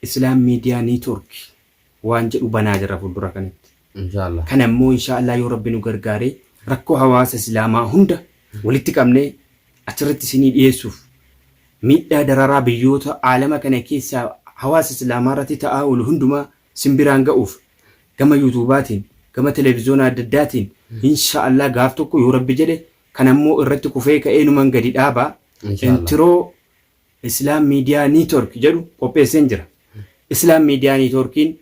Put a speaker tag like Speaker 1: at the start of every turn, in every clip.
Speaker 1: Islam Media Network waan jedhu banaa jira fuuldura kanatti.
Speaker 2: Inshallah.
Speaker 1: Kan ammoo inshallah yoo Rabbi nu gargaare rakkoo hawaasa Islaamaa hunda walitti qabnee achirratti isinii dhiyeessuuf miidhaa dararaa biyyoota aalama kana keessaa hawaasa Islaamaa irratti ta'aa oolu hundumaa simbiraan ga'uuf gama yuutuubaatiin gama televiziyoona adda addaatiin inshallah gaaf tokko yoo Rabbi jedhe kan ammoo irratti kufee ka'ee numan gadi dhaabaa intiroo Islam Media Network jedhu qopheesseen jira. Islam Media Networkiin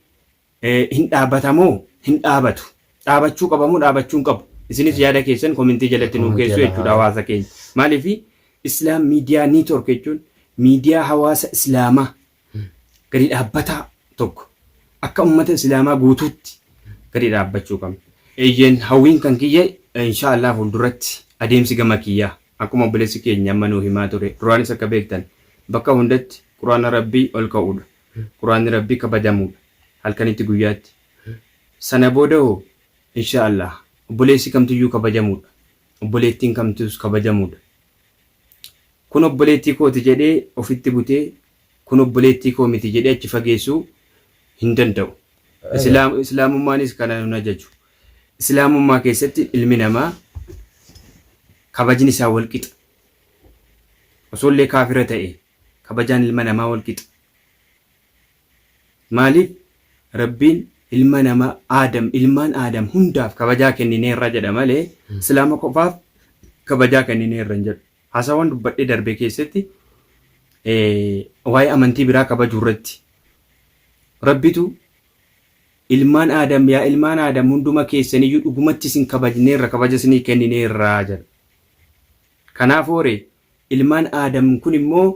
Speaker 1: hin dhaabatamoo hin dhaabatu. Dhaabachuu qabamoo dhaabachuu hin qabu. Isinis yaada keessan komentii jalatti nuu keessu jechuudha hawaasa keenya. Maaliif Islam Media Network jechuun miidiyaa hawaasa Islaamaa gadi dhaabbataa tokko akka ummata Islaamaa guutuutti gadi dhaabbachuu qabna. Eeyyeen hawwiin kan kiyya inshallah fuulduratti adeemsi gama kiyyaa akkuma obboleessi keenya amma nuu himaa ture. Duraanis akka beektan bakka hundatti Quraana Rabbii ol ka'uudha. Quraanni Rabbii kabajamuudha. Halkanitti guyyaatti. Sana booda hoo inshallah obboleessi kamtiyyuu kabajamuudha. Obboleettiin kamtus kabajamuudha. Kun obboleettii kooti jedhee ofitti butee kun obboleettii koo miti jedhee achi fageessuu hin danda'u. Islaamummaanis kana nu ajaju. Islaamummaa keessatti ilmi namaa kabajni isaa wal qixa. Osoo illee kaafira ta'e kabajaan ilma namaa wal qixa. Maaliif Rabbiin ilma namaa ilmaan Aadam hundaaf kabajaa kennineerra jedha malee Islaama qofaaf kabajaa kennineerra hin jedhu. Haasawwan dubbadhee darbee keessatti waa'ee amantii biraa kabajuu irratti Rabbitu ilmaan Aadam hunduma keessaniyyuu dhugumatti isin kabajneerra kabaja isinii kennineerra jedha. Kanaaf hoore ilmaan Aadam kun immoo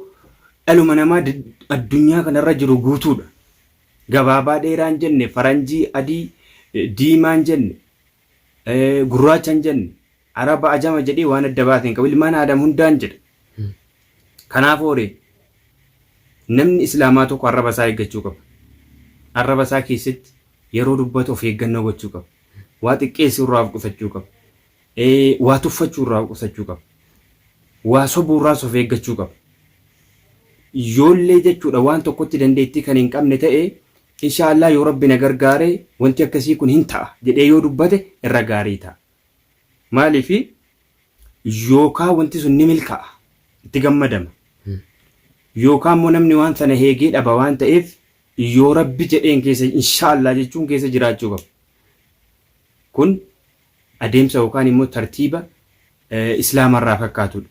Speaker 1: dhaluma namaa addunyaa kanarra jiru guutuudha. Gabaabaa dheeraan jenne, faranjii adii diimaan jenne, gurraachan jenne, araba ajama jedhee waan adda baateen qabu ilmaan Aadam hundaan jedha. Kanaaf hoore namni Islaamaa tokko arraba isaa eeggachuu qaba. Arraba isaa keessatti yeroo dubbatu of eeggannoo gochuu qaba. Waa xiqqeessuu irraa of qusachuu qaba. Waa tuffachuu irraa of qusachuu qaba. Waa sobuu irraas of eeggachuu qaba. Yoollee jechuudha waan tokkotti dandeettii kan hin qabne ta'e inshallah yoo Rabbi na gargaare wanti akkasii kun hin ta'a jedhee yoo dubbate irra gaarii ta'a. Maaliif yookaan wanti sun ni milkaa'a itti gammadama. Yookaan immoo namni waan sana heegee dhaba waan ta'eef yoo Rabbi jedheen keessa inshallah jechuun keessa jiraachuu qaba. Kun adeemsa yookaan immoo tartiiba Islaamarraa fakkaatudha.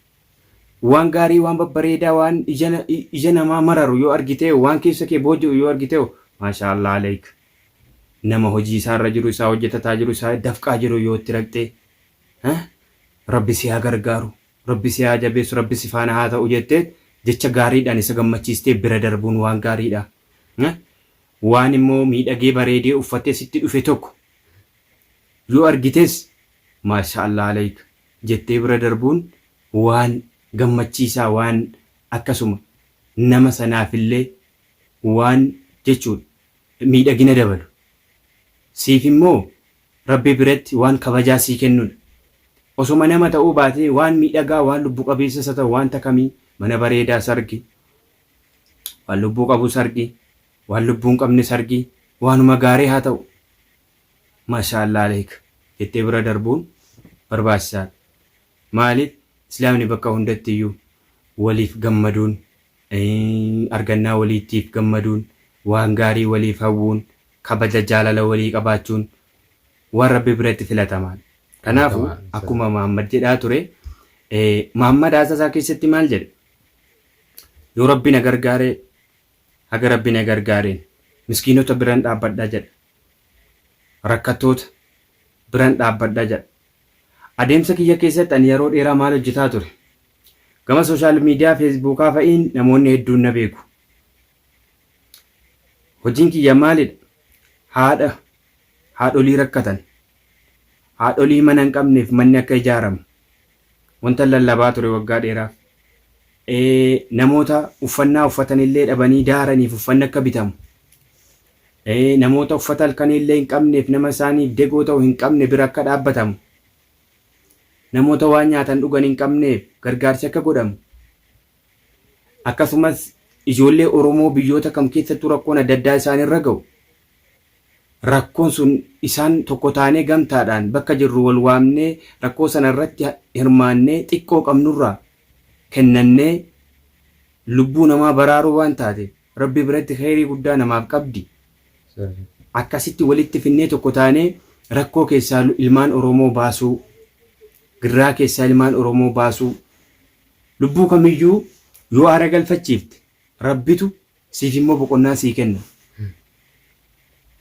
Speaker 1: Waan gaarii waan babbareedaa waan ija namaa mararu yoo argite waan keessa kee booji'u yoo argite maashaallah alayk nama hojii isaarra jiru isaa hojjetataa jiru isaa dafqaa jiru yoo itti raqxee Rabbi si haa gargaaru Rabbi si haa jabeessu Rabbi si faana haa ta'u jettee jecha gaariidhaan isa gammachiistee bira darbuun waan gaariidha. Waan immoo miidhagee bareedee uffatee sitti dhufe tokko yoo argites maashaallah alayk jettee bira darbuun waan gammachiisaa waan akkasuma nama sanaafillee waan jechuudha miidhagina dabalu. Siif immoo Rabbi biratti waan kabajaa sii kennudha. Osoma nama ta'uu baatee waan miidhagaa waan lubbu qabeessa ta'u waan takamii mana bareedaa sargi waan lubbuu qabu sargi waan lubbuu hin qabne sargi waanuma gaarii haa ta'u maashaallah alayk jettee bira darbuun barbaachisaadha. Maaliif Islaamni bakka hundatti iyyuu waliif gammaduun argannaa waliitiif gammaduun waan gaarii waliif hawwuun kabaja jaalala walii qabaachuun waan Rabbi biratti filatamaadha. Kanaafuu akkuma Muhammad jedhaa ture Muhammad haasasaa keessatti maal jedhe? Yoo Rabbi na gargaare haga Rabbi na gargaareen miskiinota biraan dhaabbadhaa jedha. Rakkattoota biraan dhaabbadhaa jedha. Adeemsa kiyya keessatti ani yeroo dheeraa maal hojjetaa ture? Gama sooshaal miidiyaa feesbuukaa fa'iin namoonni hedduun na beeku. Hojiin kiyya maalidha? Haadholii rakkatan. Haadholii mana hin qabneef manni akka ijaaramu. Wanta lallabaa ture waggaa dheeraaf. Namoota uffannaa uffatanillee dhabanii daaraniif uffanni akka bitamu. Namoota uffata halkanillee hin qabneef nama isaaniif degoo ta'u hin qabne bira akka dhaabbatamu. Namoota waan nyaatan dhugan hin qabneef gargaarsi akka godhamu. Akkasumas ijoollee Oromoo biyyoota kam keessattuu rakkoon adda addaa isaan irra ga'u. Rakkoon sun isaan tokko taanee gamtaadhaan bakka jirru wal waamnee rakkoo sana irratti hirmaannee xiqqoo qabnurraa kennannee lubbuu namaa baraaruu waan taate Rabbi biratti khairii guddaa namaaf qabdi. Akkasitti walitti finnee tokko taanee rakkoo keessaa ilmaan Oromoo baasuu, girraa keessaa ilmaan Oromoo baasuu, lubbuu kamiyyuu yoo aara galfachiifte Rabbitu siif immoo boqonnaa sii kenna.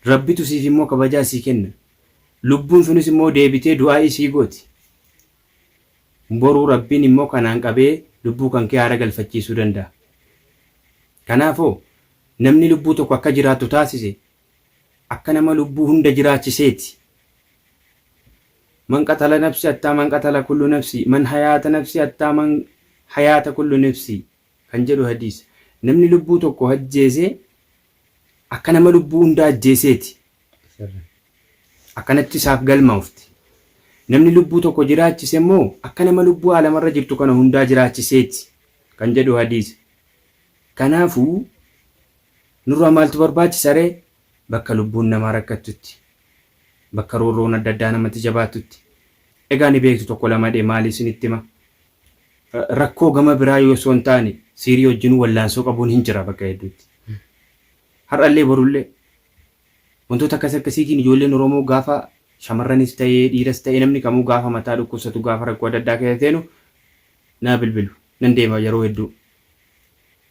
Speaker 1: Rabbitu siif immoo kabajaa sii kenna. Lubbuun sunis immoo deebitee du'aa isii gooti. Boruu Rabbiin immoo kanaan qabee lubbuu kan kee aara galfachiisuu danda'a. Kanaafuu namni lubbuu tokko akka jiraattu taasise akka nama lubbuu hunda jiraachiseeti. Man qatala nafsi attaa man qatala kullu nafsi, man hayaata nafsi attaa man hayaata kullu nafsi kan jedhu hadiisa. Namni lubbuu tokko ajjeesee akka nama lubbuu hunda ajjeeseeti. Akkanatti isaaf galmaa'ufti. Namni lubbuu tokko jiraachise immoo akka nama lubbuu alamarra jirtu kana hundaa jiraachiseeti kan jedhu hadiisa. Kanaafuu nurra maaltu barbaachisa ree? Bakka lubbuun namaa rakkattutti, bakka roorroon adda addaa namatti jabaatutti. Egaa ni beektu tokko lamadhee maali isinitti hima? Rakkoo gama biraa yoo osoo hin taane siirii wajjin wallaansoo qabuun hin jira bakka hedduutti. Har'allee borullee wantoota akkasiitiin ijoolleen Oromoo gaafa shamarranis ta'ee dhiiras ta'ee namni kamuu gaafa mataa dhukkubsatu gaafa rakkoo adda addaa keessa seenu naa bilbilu nan deema yeroo hedduu.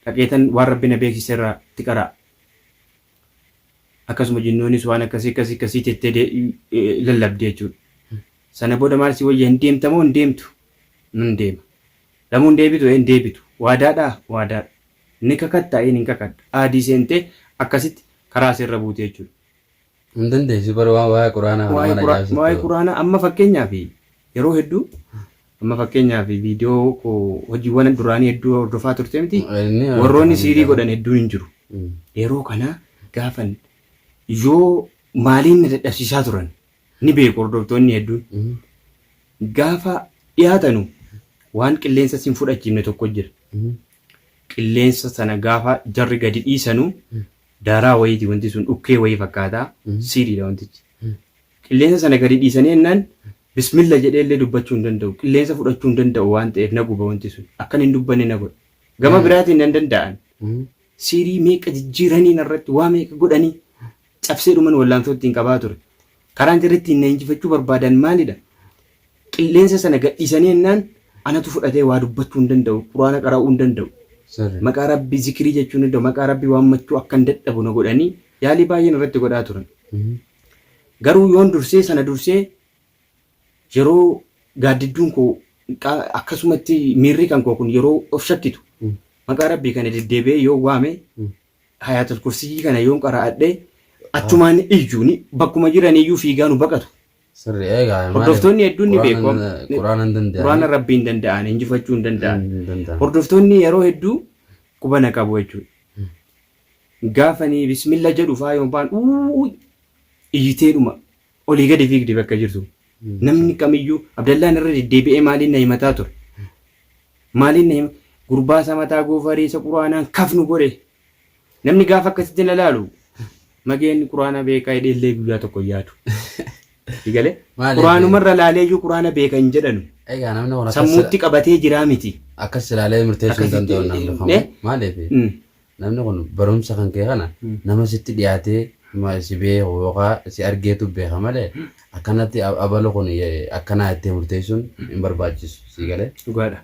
Speaker 1: Dhaqeetan waan Rabbi na beeksise irraa itti qaraa. Akkasuma jinnoonis waan akkasii tettee lallabdee jechuudha. Sana booda maal si wayya hin deemtamoo hin deemtu? Nan deema. Lamuu hin deebitu hin deebitu. Waadaadhaa waadaadha. Ni kakattaa hin kakadha. Aadii seentee akkasitti karaa sirra buute jechuudha.
Speaker 2: Hin dandeessu bara waa'ee quraanaa
Speaker 1: waa'ee quraanaa amma fakkeenyaaf yeroo hedduu amma fakkeenyaaf viidiyoo hojiiwwan duraanii hedduu hordofaa turte miti warroonni siirii godhan hedduun hin jiru. Yeroo kana gaafan yoo maaliin na dadhabsiisaa turan ni beeku hordoftoonni hedduun. Gaafa dhiyaatanu waan qilleensa siin fudhachiifne tokko jira. Qilleensa sana gaafa jarri gadi dhiisanu daaraa wayiiti wanti sun dhukkee wayii fakkaataa siiriidha wantichi. Qilleensa sana gadi dhiisanii ennaan bismillah jedhee illee dubbachuu hin danda'u. Qilleensa fudhachuu hin danda'u waan ta'eef na guba wanti sun. Akkan hin dubbanne na godha. Gama biraatiin nan danda'an. Siirii meeqa jijjiiranii narratti waa meeqa godhanii cabsee dhuman wallaansoo ittiin qabaa ture. Karaan jirri ittiin na injifachuu barbaadan maalidha? Qilleensa sana gadhiisanii ennaan anatu fudhatee waa dubbachuu hin danda'u. Quraana qara'uu hin danda'u. Maqaa Rabbii zikirii jechuun danda'u. Maqaa Rabbii waammachuu akka hin dadhabu na godhanii yaalii baay'een irratti godhaa turan. Garuu yoon dursee sana dursee yeroo gaaddidduun koo akkasumatti miirri kan koo kun yeroo of shakkitu maqaa Rabbii kana deddeebi'ee yoo waame hayaatul kursii kana yoon qara'adhee achumaan iyyuu bakkuma jiran iyyuu fiigaa nu baqatu. Hordoftoonni hedduun ni beeku. Quraana Rabbiin danda'an injifachuu hin danda'an. Hordoftoonni yeroo hedduu quba na qabu jechuudha. Gaafanii bismillah jedhu faa yoon iyyiteedhuma olii gadi fiigdi bakka jirtu. Namni kamiyyuu Abdallaan irra deddeebi'ee maaliin na himataa ture. Maaliin na hima gurbaa isa mataa goofaree isa quraanaan kafnu godhe. Namni gaafa akkasitti na laalu mageen quraana beekaa hidheellee guyyaa tokko yaadu. Digale quraanumarra laalee iyyuu quraana beeka hin jedhanu. Sammuutti qabatee jiraa miti.
Speaker 2: Akkas ilaalee murteessuu hin danda'u namni. Maaliif namni kun barumsa kan kee kana nama sitti dhiyaatee si beeku yookaan si argeetu beeka malee akkanatti abaloo kun akkanaa itti murteessuun hin barbaachisu si galee.
Speaker 1: Dhugaadha.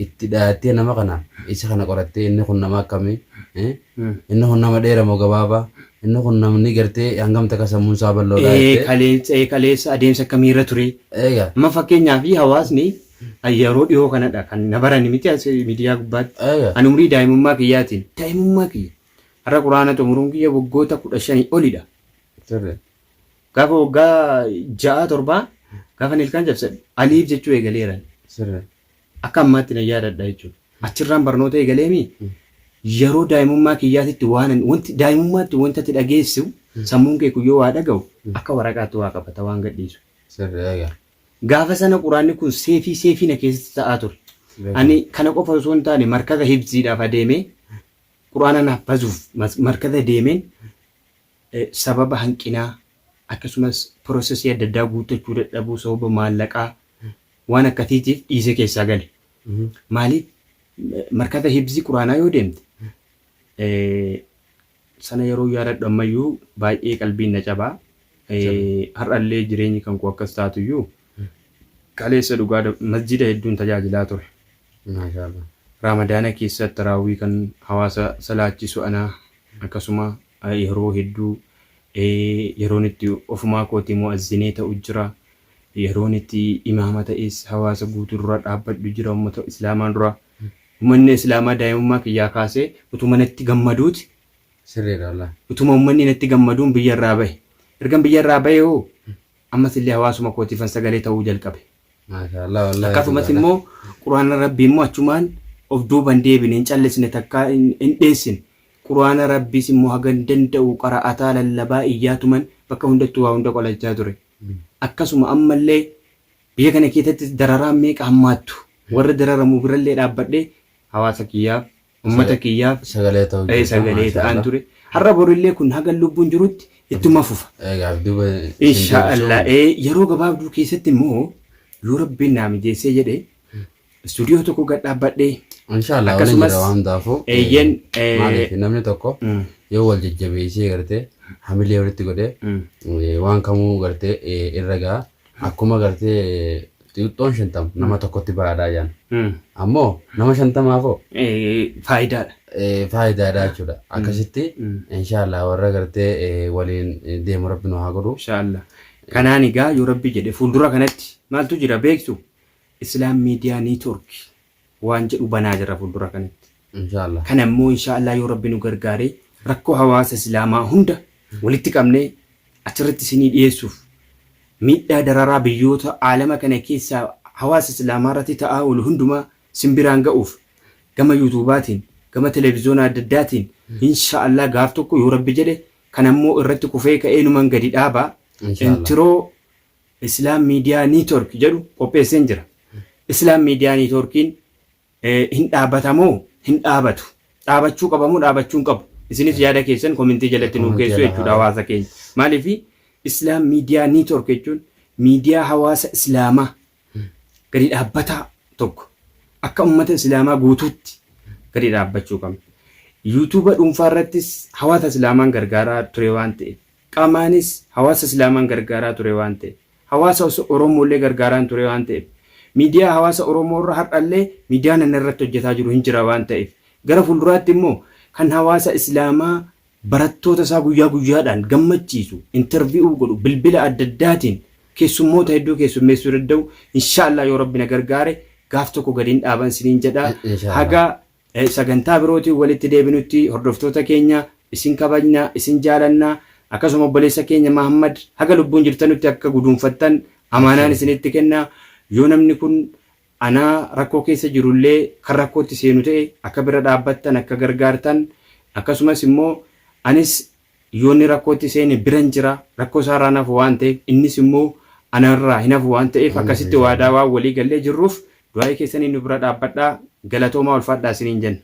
Speaker 2: Itti dhiyaattee nama kana isa kana qorattee inni kun nama akkamii inni kun nama dheeraa moo gabaabaa inni kun namni gartee hangamta akka sammuun isaa bal'oodhaa.
Speaker 1: Kaleessa adeemsa akkamiirra ture. Amma fakkeenyaaf hawaasni yeroo dhiyoo kanadha kan na barani miti miidiyaa gubbaatti. Ani umrii daa'imummaa kiyyaatiin daa'imummaa kiyya. Har'a quraana xumuruun kiyya waggoota 15 olidha. Gaafa waggaa 6-7 gaafa ilkaan cabsadhe aliif jechuu eegaleeran. Akka ammaatti na yaadadha jechuudha. Achirraan barnoota eegaleemi yeroo daa'imummaa kiyyaatitti wanti daa'imummaatti wanta ati dhageessu sammuun kee kuyyoo waa dhaga'u akka waraqaatti waa qabata waan gadhiisu. Gaafa sana quraanni kun seefii na keessatti ta'aa ture. Ani kana qofa osoo hin taane markaza hibziidhaaf adeemee quraana naaf bazuuf markaza deemeen sababa hanqinaa akkasumas piroosesii adda addaa guuttachuu dadhabuu sababa maallaqaa waan akkasiitiif dhiisee keessaa gale. Maaliif markaza hibzii quraanaa yoo deemte sana yeroo yaadadhu ammayyuu baay'ee qalbiin na cabaa. Har'allee jireenyi kan koo akkas taatuyyuu kaleessa dhugaa masjida hedduun tajaajilaa ture. Ramadaana keessatti taraawwii kan hawaasa salaachisu anaa akkasuma yeroo hedduu yeroon itti ofumaa kootii mu'azzinee ta'u jira. Yeroon itti imaama ta'es hawaasa guutuu dura dhaabbadhu jira uummata islaamaa dura. Uummanni islaamaa daa'imummaa kiyyaa kaasee utuma natti gammaduuti.
Speaker 2: Sirriidha.
Speaker 1: Utuma uummanni natti gammaduun biyyarraa bahe. Ergan biyyarraa bahe hoo ammas illee hawaasuma kootiifan sagalee ta'uu jalqabe. Akkasumas immoo quraana rabbii immoo achumaan of duuban deebine hin callisne takkaa hin dheessine. Quraana rabbiis immoo hagan danda'u qara'ataa lallabaa iyyaatuman bakka hundattuu waa hunda qolachaa ture. Akkasuma ammallee biyya kana keessatti dararaan meeqa hammaattu warra dararamu birallee dhaabbadhee hawaasa kiyyaaf uummata kiyyaaf
Speaker 2: sagalee
Speaker 1: ta'an ture. Har'a borillee kun hagan lubbuun jirutti ittuma fufa. Inshaallah yeroo gabaabduu keessatti immoo yoo rabbiin naa mijeessee jedhee istuudiyoo tokko gad dhaabbadhee
Speaker 2: akkasumas maaliif namni tokko yoo wal jajjabeessee gartee hamilee walitti godhee waan kamuu gartee irra ga'a akkuma gartee xixiqqoon 50 nama tokkotti baadhaa jaan ammoo nama 50 faayidaadha jechuudha. Akkasitti inshaallah warra gartee waliin deemu rabbi nu haa godhu.
Speaker 1: Inshaallah. Kanaan egaa yoo rabbi jedhe fuuldura kanatti maaltu jira beektu Islaam Miidiyaa Niitwoork waan jedhu banaa jira fuuldura kanatti.
Speaker 2: Inshaallah.
Speaker 1: Kana immoo inshaallah yoo rabbi nu gargaaree rakkoo hawaasa islaamaa hunda walitti qabnee achirratti isinii dhiyeessuuf miidhaa dararaa biyyoota aalama kana keessaa hawaasa islaamaa irratti ta'aa oolu hundumaa simbiraan ga'uuf gama yuutuubaatiin gama televiziyoona adda addaatiin inshaallah gaaf tokko yoo rabbi jedhe kan ammoo irratti kufee ka'ee numan gadi dhaabaa intiroo Islaam Miidiyaa Niitwoork jedhu qopheesseen jira. Islaam Miidiyaa Niitwoorkiin hin dhaabatamoo hin dhaabatu. Dhaabachuu qabamoo dhaabachuu hin qabu. Isinis yaada keessan komentii jalatti nuu geessu jechuudha hawaasa keenya. Maaliif Islaam Miidiyaa Niitwoork jechuun miidiyaa hawaasa islaamaa gadi dhaabbataa tokko akka uummata islaamaa guutuutti gadi dhaabbachuu qabna. Yuutuuba dhuunfaa irrattis hawaasa islaamaan gargaaraa ture waan ta'eef qaamaanis hawaasa islaamaan gargaaraa ture waan ta'eef hawaasa Oromoolee gargaaraan ture waan ta'eef miidiyaa hawaasa Oromoo irra har'allee miidiyaan inni irratti hojjetaa jiru hin jira waan ta'eef gara fuulduraatti immoo kan hawaasa islaamaa barattoota isaa guyyaa guyyaadhaan gammachiisu intervi'uu godhu bilbila adda addaatiin keessummoota hedduu keessummeessuu danda'u inshaallah yoo rabbi na gargaare gaaf tokko gadiin dhaaban siniin jedha. Haga sagantaa birootiin walitti deebinutti hordoftoota keenya isin kabajna isin jaalannaa akkasuma obboleessa keenya Mahammad haga lubbuun jirtanutti akka guduunfattan amaanaan isinitti kenna. Yoo namni kun anaa rakkoo keessa jirullee kan rakkootti seenu ta'e akka bira dhaabbattan akka gargaartan akkasumas immoo anis yoonni rakkootti seene biran jira rakkoo isaa irraa nafu waan ta'eef innis immoo anarraa hin hafu waan ta'eef akkasitti waadaa waan walii gallee jirruuf du'aa keessanii nu bira dhaabbadhaa galatoomaa ulfaadhaa isiniin jenna.